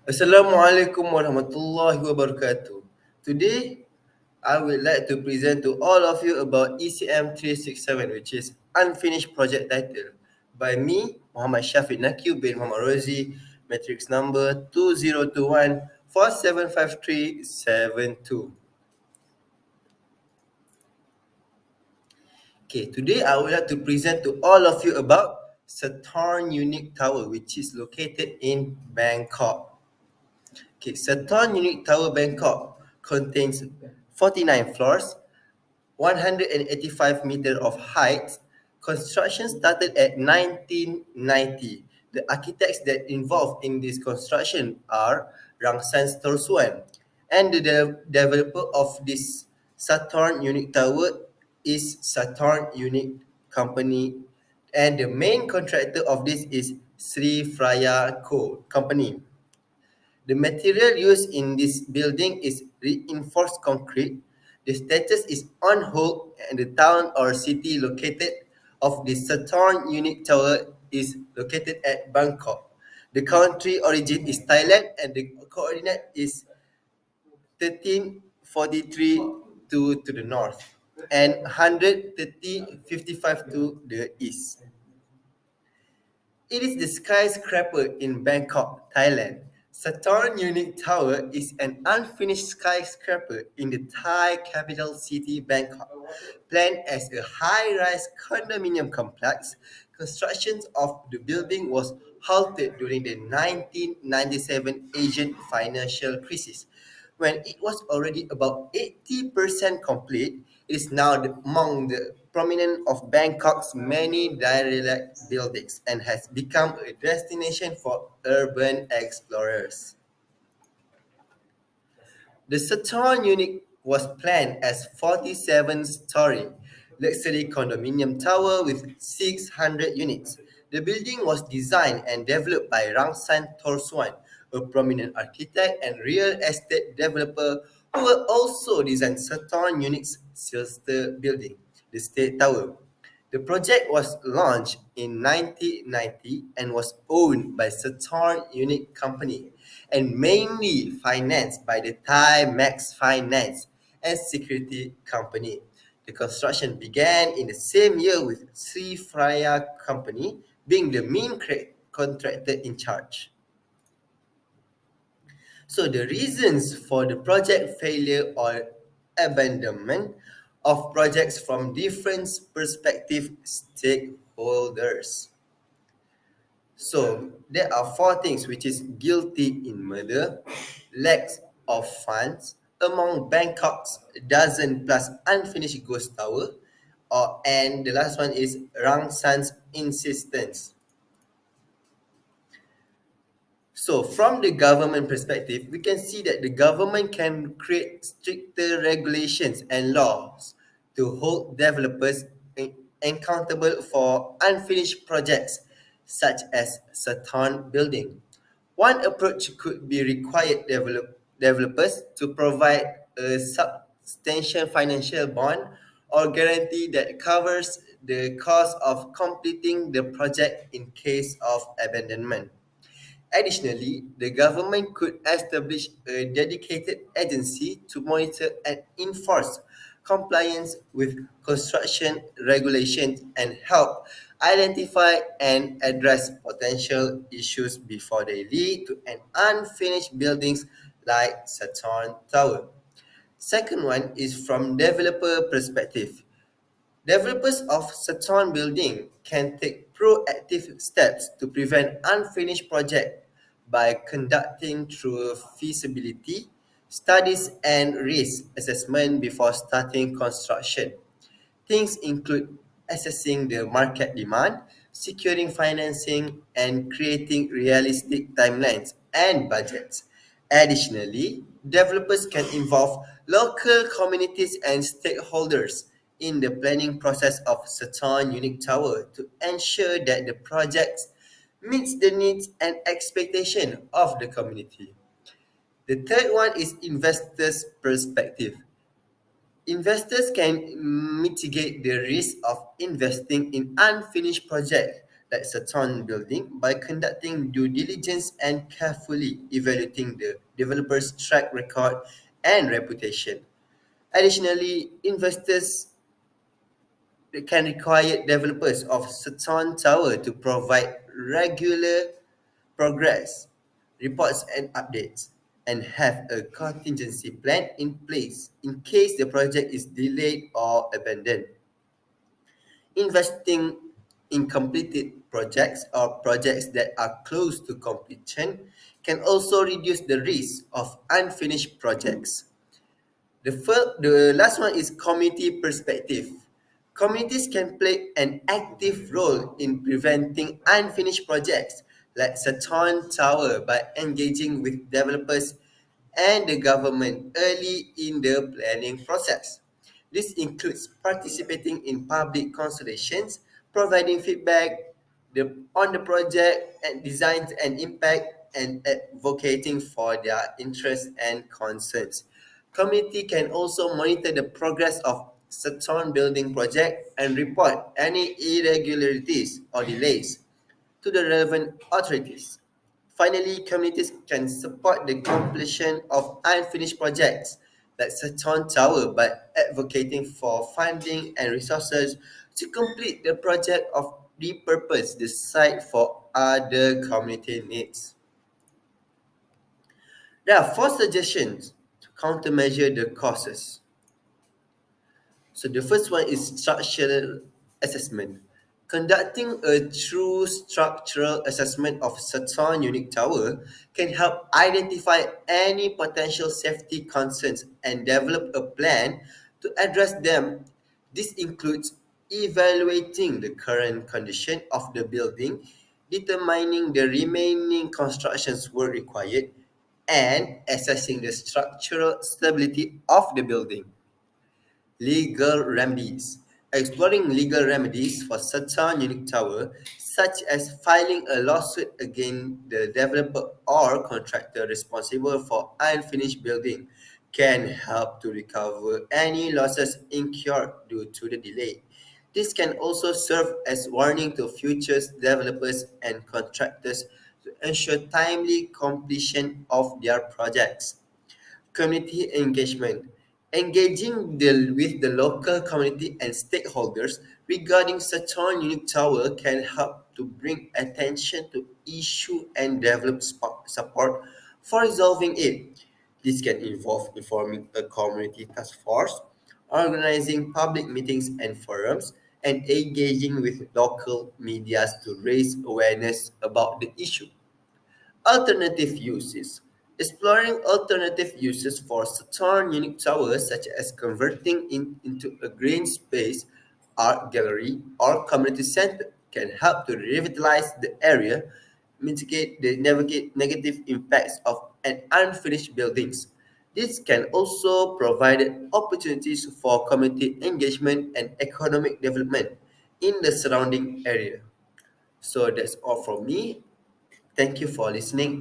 Assalamualaikum warahmatullahi wabarakatuh. Today, I would like to present to all of you about ECM367, which is Unfinished Project Title, by me, Muhammad Shafiq Nakib bin Muhammad Rozi, matrix number 2021-475372. Okay, today I would like to present to all of you about Sathorn Unique Tower, which is located in Bangkok. Okay, Sathorn Unique Tower Bangkok contains 49 floors, 185 meters of height. Construction started at 1990. The architects that involved in this construction are Rangsan Torsuan, and the developer of this Sathorn Unique Tower is Sathorn Unique Company, and the main contractor of this is Sri Fraya Co. Company. The material used in this building is reinforced concrete. The status is on hold, and the town or city located of the Sathorn Unit Tower is located at Bangkok. The country origin is Thailand, and the coordinate is 1343 to the north and 13055 to the east. It is the skyscraper in Bangkok, Thailand. Sathorn Unique Tower is an unfinished skyscraper in the Thai capital city, Bangkok. Planned as a high-rise condominium complex, construction of the building was halted during the 1997 Asian financial crisis. When it was already about 80% complete, it is now among the prominent of Bangkok's many derelict buildings and has become a destination for urban explorers. The Sathorn unit was planned as 47-story luxury condominium tower with 600 units. The building was designed and developed by Rangsan Torsuan, a prominent architect and real estate developer who will also design Sathorn Unit's sister building, the State Tower. The project was launched in 1990 and was owned by Sathorn Unit Company and mainly financed by the Thai Max Finance and Security Company. The construction began in the same year with Sri Fraya Company being the main contractor in charge. So the reasons for the project failure or abandonment of projects from different perspective stakeholders. So there are four things, which is guilty in murder, lack of funds among Bangkok's dozen plus unfinished ghost tower, and the last one is Rang San's insistence. So, from the government perspective, we can see that the government can create stricter regulations and laws to hold developers accountable for unfinished projects, such as Sathorn building. One approach could be required developers to provide a substantial financial bond or guarantee that covers the cost of completing the project in case of abandonment. Additionally, the government could establish a dedicated agency to monitor and enforce compliance with construction regulations and help identify and address potential issues before they lead to an unfinished buildings like Saturn Tower. Second one is from developer perspective. Developers of Sathorn building can take proactive steps to prevent unfinished projects by conducting through feasibility studies and risk assessment before starting construction. Things include assessing the market demand, securing financing, and creating realistic timelines and budgets. Additionally, developers can involve local communities and stakeholders in the planning process of Saturn Unique Tower to ensure that the project meets the needs and expectation of the community. The third one is investors' perspective. Investors can mitigate the risk of investing in unfinished projects like Sathorn building by conducting due diligence and carefully evaluating the developer's track record and reputation. Additionally, investors can require developers of Sathorn Tower to provide regular progress reports and updates and have a contingency plan in place in case the project is delayed or abandoned. Investing in completed projects or projects that are close to completion can also reduce the risk of unfinished projects. The last one is community perspective. Communities can play an active role in preventing unfinished projects like Saturn Tower by engaging with developers and the government early in the planning process. This includes participating in public consultations, providing feedback on the project and designs and impact, and advocating for their interests and concerns. Community can also monitor the progress of Saturn building project and report any irregularities or delays to the relevant authorities. Finally, communities can support the completion of unfinished projects like Saturn Tower by advocating for funding and resources to complete the project or repurpose the site for other community needs. There are four suggestions to countermeasure the causes. So the first one is structural assessment. Conducting a true structural assessment of Saturn Unique Tower can help identify any potential safety concerns and develop a plan to address them. This includes evaluating the current condition of the building, determining the remaining constructions work required, and assessing the structural stability of the building. Legal remedies. Exploring legal remedies for such a unique tower, such as filing a lawsuit against the developer or contractor responsible for unfinished building, can help to recover any losses incurred due to the delay. This can also serve as warning to future developers and contractors to ensure timely completion of their projects. Community engagement. With the local community and stakeholders regarding Saturn Unique Tower can help to bring attention to issue and develop support for resolving it. This can involve informing a community task force, organizing public meetings and forums, and engaging with local media to raise awareness about the issue. Alternative uses. Exploring alternative uses for Saturn unique towers, such as converting into a green space, art gallery, or community center, can help to revitalize the area, mitigate the negative impacts of an unfinished buildings. This can also provide opportunities for community engagement and economic development in the surrounding area. So that's all from me. Thank you for listening.